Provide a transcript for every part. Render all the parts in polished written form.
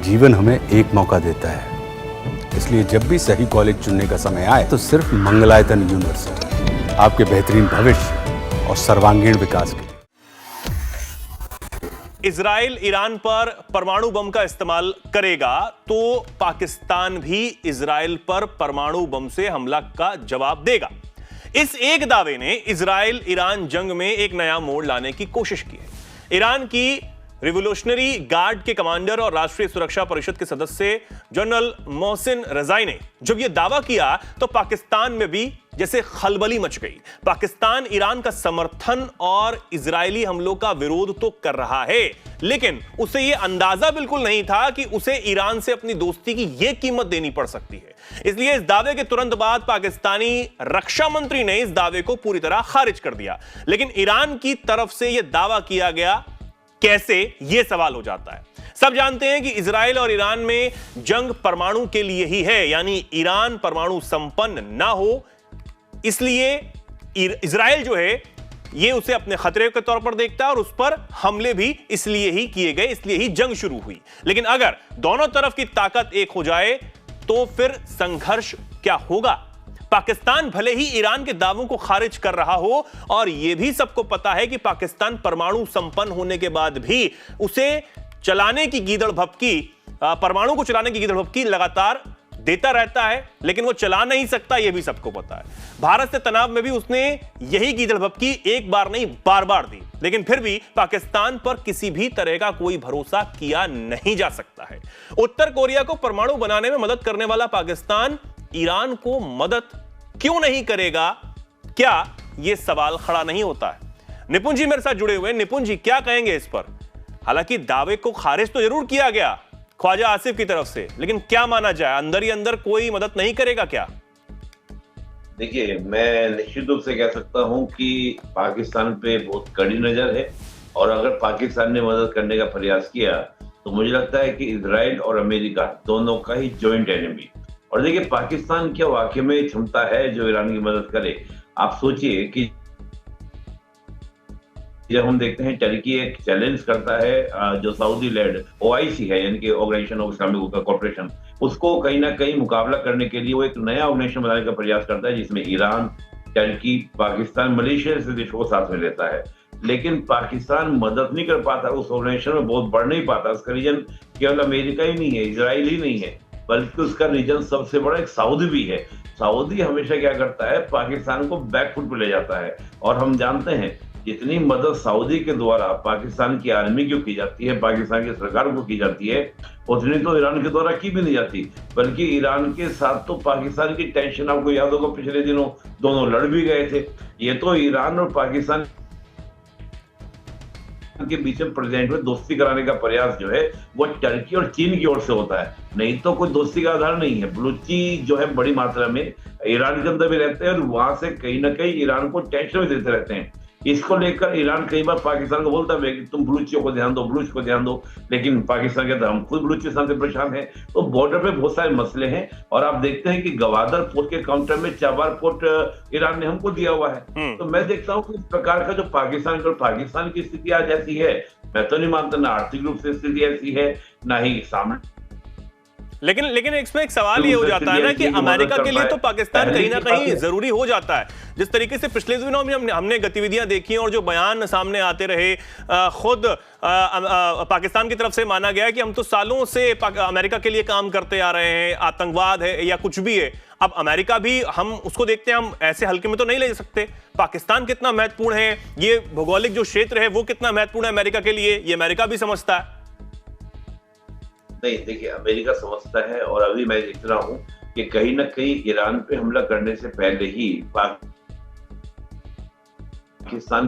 जीवन हमें एक मौका देता है, इसलिए जब भी सही कॉलेज चुनने का समय आए तो सिर्फ मंगलायतन यूनिवर्सिटी आपके बेहतरीन भविष्य और सर्वांगीण विकास के लिए। इजराइल ईरान पर परमाणु बम का इस्तेमाल करेगा तो पाकिस्तान भी इजराइल पर परमाणु बम से हमला का जवाब देगा। इस एक दावे ने इजराइल ईरान जंग में एक नया मोड़ लाने की कोशिश की है। ईरान की रिवोल्यूशनरी गार्ड के कमांडर और राष्ट्रीय सुरक्षा परिषद के सदस्य जनरल मोहसिन रजाई ने जब यह दावा किया तो पाकिस्तान में भी जैसे खलबली मच गई। पाकिस्तान ईरान का समर्थन और इजरायली हमलों का विरोध तो कर रहा है, लेकिन उसे यह अंदाजा बिल्कुल नहीं था कि उसे ईरान से अपनी दोस्ती की यह कीमत देनी पड़ सकती है। इसलिए इस दावे के तुरंत बाद पाकिस्तानी रक्षा मंत्री ने इस दावे को पूरी तरह खारिज कर दिया। लेकिन ईरान की तरफ से यह दावा किया गया कैसे, यह सवाल हो जाता है। सब जानते हैं कि इजराइल और ईरान में जंग परमाणु के लिए ही है, यानी ईरान परमाणु संपन्न ना हो, इसलिए इजराइल जो है ये उसे अपने खतरे के तौर पर देखता है और उस पर हमले भी इसलिए ही किए गए, इसलिए ही जंग शुरू हुई। लेकिन अगर दोनों तरफ की ताकत एक हो जाए तो फिर संघर्ष क्या होगा? पाकिस्तान भले ही ईरान के दावों को खारिज कर रहा हो और यह भी सबको पता है कि पाकिस्तान परमाणु संपन्न होने के बाद भी उसे चलाने की गीदड़ भपकी, परमाणु को चलाने की गीदड़ भपकी लगातार देता रहता है, लेकिन वो चला नहीं सकता, यह भी सबको पता है। भारत से तनाव में भी उसने यही गीदड़ भपकी एक बार नहीं बार बार दी, लेकिन फिर भी पाकिस्तान पर किसी भी तरह का कोई भरोसा किया नहीं जा सकता है। उत्तर कोरिया को परमाणु बनाने में मदद करने वाला पाकिस्तान ईरान को मदद क्यों नहीं करेगा? क्या यह सवाल खड़ा नहीं होता है? निपुण जी मेरे साथ जुड़े हुए। निपुण जी, क्या कहेंगे इस पर? हालांकि दावे को खारिज तो जरूर किया गया ख्वाजा आसिफ की तरफ से, लेकिन क्या माना जाए, अंदर ही अंदर कोई मदद नहीं करेगा क्या? देखिए, मैं निश्चित रूप से कह सकता हूं कि पाकिस्तान पे बहुत कड़ी नजर है और अगर पाकिस्तान ने मदद करने का प्रयास किया तो मुझे लगता है कि इजराइल और अमेरिका दोनों का ही जॉइंट एनिमी। और देखिए, पाकिस्तान क्या वाकई में क्षमता है जो ईरान की मदद करे? आप सोचिए कि जब हम देखते हैं टर्की एक चैलेंज करता है जो सऊदी लेड ओआईसी है, यानी कि ऑर्गेनाइजेशन ऑफ इस्लामिक कॉर्पोरेशन, उसको कहीं ना कहीं मुकाबला करने के लिए वो एक नया ऑर्गेनाइजेशन बनाने का प्रयास करता है जिसमें ईरान, टर्की, पाकिस्तान, मलेशिया जैसे देशों को साथ में लेता है। लेकिन पाकिस्तान मदद नहीं कर पाता, उस ऑर्गेनाइजेशन में बहुत बढ़ नहीं पाता। उसका रीजन केवल अमेरिका ही नहीं है, इजराइल ही नहीं है, बल्कि उसका रीजन सबसे बड़ा एक सऊदी भी है। सऊदी हमेशा क्या करता है, पाकिस्तान को बैकफुट पे ले जाता है। और हम जानते हैं जितनी मदद सऊदी के द्वारा पाकिस्तान की आर्मी को की जाती है, पाकिस्तान की सरकार को की जाती है, उतनी तो ईरान के द्वारा की भी नहीं जाती। बल्कि ईरान के साथ तो पाकिस्तान की टेंशन, आपको याद होगा पिछले दिनों दोनों लड़ भी गए थे। ये तो ईरान और पाकिस्तान के बीच में प्रेजेंट में दोस्ती कराने का प्रयास जो है वो टर्की और चीन की ओर से होता है, नहीं तो कोई दोस्ती का आधार नहीं है। बलूची जो है बड़ी मात्रा में ईरान के अंदर भी रहते हैं और वहां से कहीं ना कहीं ईरान को टेंशन भी देते रहते हैं। इसको लेकर ईरान कई बार पाकिस्तान को बोलता है कि तुम बलूचियों को ध्यान दो, बलूच को ध्यान दो, लेकिन पाकिस्तान कहता है हम खुद बलूचिस्तान से परेशान हैं। तो बॉर्डर पे बहुत सारे मसले हैं और आप देखते हैं कि गवादर पोर्ट के काउंटर में चाबार पोर्ट ईरान ने हमको दिया हुआ है। तो मैं देखता हूँ कि इस प्रकार का जो पाकिस्तान की स्थिति आज ऐसी है, मैं तो नहीं मानता, ना आर्थिक रूप से स्थिति ऐसी है, ना ही सामने। लेकिन इसमें एक सवाल ये हो जाता है ना कि अमेरिका के लिए तो पाकिस्तान कहीं ना कहीं जरूरी हो जाता है। जिस तरीके से पिछले दिनों में हमने गतिविधियां देखी और जो बयान सामने आते रहे, खुद पाकिस्तान की तरफ से माना गया कि हम तो सालों से अमेरिका के लिए काम करते आ रहे हैं, आतंकवाद है या कुछ भी है। अब अमेरिका भी हम उसको देखते हैं, हम ऐसे हल्के में तो नहीं ले सकते। पाकिस्तान कितना महत्वपूर्ण है, ये भौगोलिक जो क्षेत्र है वो कितना महत्वपूर्ण है अमेरिका के लिए, ये अमेरिका भी समझता है। नहीं, देखिए, अमेरिका समझता है और अभी मैं देख रहा हूं कि कहीं ना कहीं ईरान पे हमला करने से पहले ही पाकिस्तान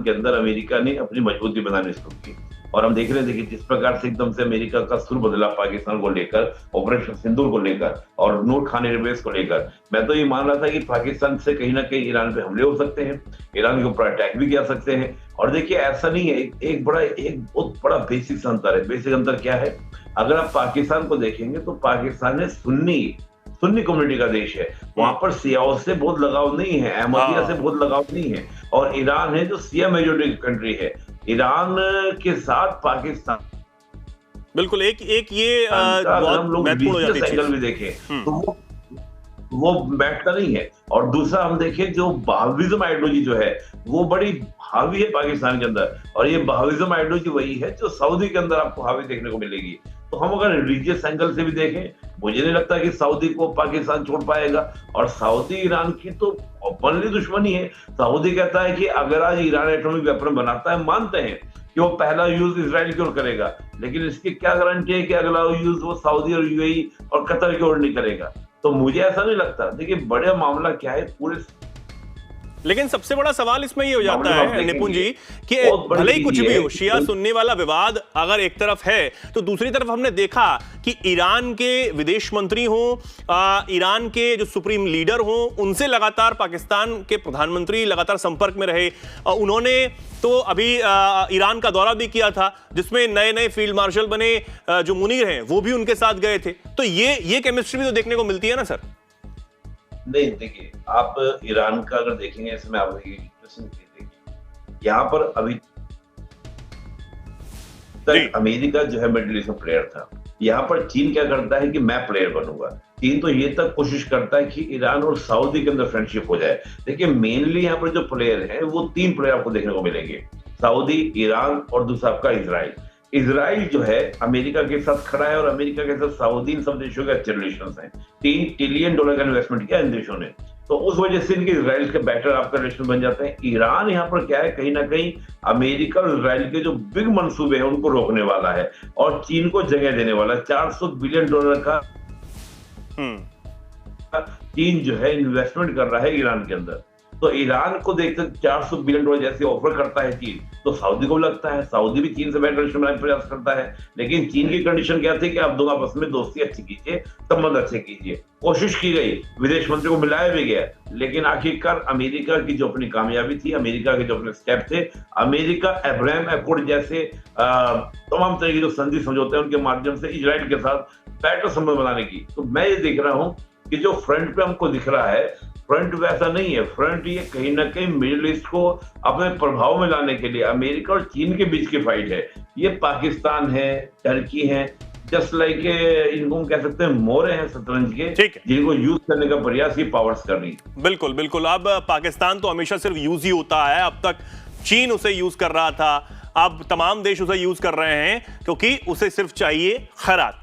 के अंदर अमेरिका ने अपनी मजबूती बनानी शुरू की। और हम देख रहे थे कि जिस प्रकार से एकदम से अमेरिका का सुर बदला पाकिस्तान को लेकर, ऑपरेशन सिंदूर को लेकर और नूर खान एयरबेस को लेकर। मैं तो ये मान रहा था कि पाकिस्तान से कहीं ना कहीं ईरान पे हमले हो सकते हैं, ईरान के ऊपर अटैक भी किया सकते हैं। और देखिए, ऐसा नहीं है, एक बहुत बड़ा बेसिक अंतर है। बेसिक अंतर क्या है? अगर आप पाकिस्तान को देखेंगे तो पाकिस्तान है सुन्नी कम्युनिटी का देश है, वहां पर सियाओं से बहुत लगाव नहीं है, अहमदिया से बहुत लगाव नहीं है। और ईरान है जो शिया मेजॉरिटी कंट्री है। ईरान के साथ पाकिस्तान बिल्कुल, एक ये अगर हम लोग महत्वपूर्ण हो जाती बिजनेस है एंगल चीज। में देखें तो वो बैठता नहीं है। और दूसरा हम देखें, जो बहाविज्म आइडियोलॉजी जो है वो बड़ी हावी है पाकिस्तान के अंदर, और ये बहाविज्म आइडियोलॉजी वही है जो सऊदी के अंदर आपको हावी देखने को मिलेगी। तो हम अगर रिलीजियस एंगल से भी देखें, मुझे नहीं लगता कि सऊदी को पाकिस्तान छोड़ पाएगा। और सऊदी ईरान की तो ओपनली दुश्मनी है। सऊदी कहता है कि अगर आज ईरान एटॉमिक वेपन बनाता है, मानते हैं कि वो पहला यूज इजराइल की ओर करेगा, लेकिन इसकी क्या गारंटी है कि अगला यूज वो सऊदी और यूएई और कतर की ओर नहीं करेगा। तो मुझे ऐसा नहीं लगता। देखिए, बड़ा मामला क्या है पूरे, लेकिन सबसे बड़ा सवाल इसमें ये हो जाता है निपुण जी कि बहुत बड़ी भले ही कुछ चीज़ भी है। हो, शिया सुन्नी वाला विवाद अगर एक तरफ है तो दूसरी तरफ हमने देखा कि ईरान के विदेश मंत्री हों, ईरान के जो सुप्रीम लीडर हों, उनसे लगातार पाकिस्तान के प्रधानमंत्री लगातार संपर्क में रहे। उन्होंने तो अभी ईरान का दौरा भी किया था, जिसमें नए नए फील्ड मार्शल बने जो मुनीर हैं वो भी उनके साथ गए थे। तो ये केमिस्ट्री भी तो देखने को मिलती है ना सर। नहीं, देखिए, आप ईरान का अगर देखेंगे, इसमें आप इंटरेस्टिंग चीज देखिए, यहाँ पर अभी तक अमेरिका जो है मिडिल ईस्ट में प्लेयर था। यहाँ पर चीन क्या करता है कि मैं प्लेयर बनूंगा। चीन तो ये तक कोशिश करता है कि ईरान और सऊदी के अंदर फ्रेंडशिप हो जाए। देखिए, मेनली यहाँ पर जो प्लेयर हैं वो 3 प्लेयर आपको देखने को मिलेंगे, सऊदी, ईरान और दूसरा आपका इजराइल। इजराइल जो है अमेरिका के साथ खड़ा है, और अमेरिका के साथ सऊदी, इन सब देशों के अच्छे रिलेशंस हैं। $3 ट्रिलियन का इन्वेस्टमेंट किया इन देशों ने, तो उस वजह से इनके इजराइल के बेटर आपका रिलेशन बन जाते हैं। ईरान यहाँ पर क्या है, कहीं ना कहीं अमेरिका और इजराइल के जो बिग मंसूबे हैं उनको रोकने वाला है और चीन को जगह देने वाला है। $400 बिलियन का चीन जो है इन्वेस्टमेंट कर रहा है ईरान के अंदर। तो ईरान को देखते $400 बिलियन जैसे ऑफर करता है चीन, तो सऊदी को लगता है, सऊदी भी चीन से बेटर रिलेशन बनाने का प्रयास करता है। लेकिन चीन की कंडीशन क्या थी कि आप दोनों आपस में दोस्ती अच्छी कीजिए, संबंध अच्छे कीजिए। कोशिश की गई, विदेश मंत्री को मिलाया भी गया, लेकिन आखिरकार अमेरिका की जो अपनी कामयाबी थी, अमेरिका के जो अपने स्टेप थे, अमेरिका अब्राहम अकॉर्ड जैसे तमाम तरह के जो संधि समझौते हैं उनके माध्यम से इजराइल के साथ बेटर संबंध बनाने की। तो मैं ये देख रहा हूँ कि जो फ्रंट पे हमको दिख रहा है, फ्रंट वैसा नहीं है। फ्रंट ये कहीं ना कहीं मिडिल ईस्ट को अपने प्रभाव में लाने के लिए अमेरिका और चीन के बीच की फाइट है। ये पाकिस्तान है, टर्की है, जस्ट लाइक इनको हम कह सकते हैं मोरे हैं शतरंज के, जिनको यूज करने का प्रयास ये पावर्स कर रही है। बिल्कुल बिल्कुल। अब पाकिस्तान तो हमेशा सिर्फ यूज ही होता है, अब तक चीन उसे यूज कर रहा था, अब तमाम देश उसे यूज कर रहे हैं क्योंकि उसे सिर्फ चाहिए खैरात।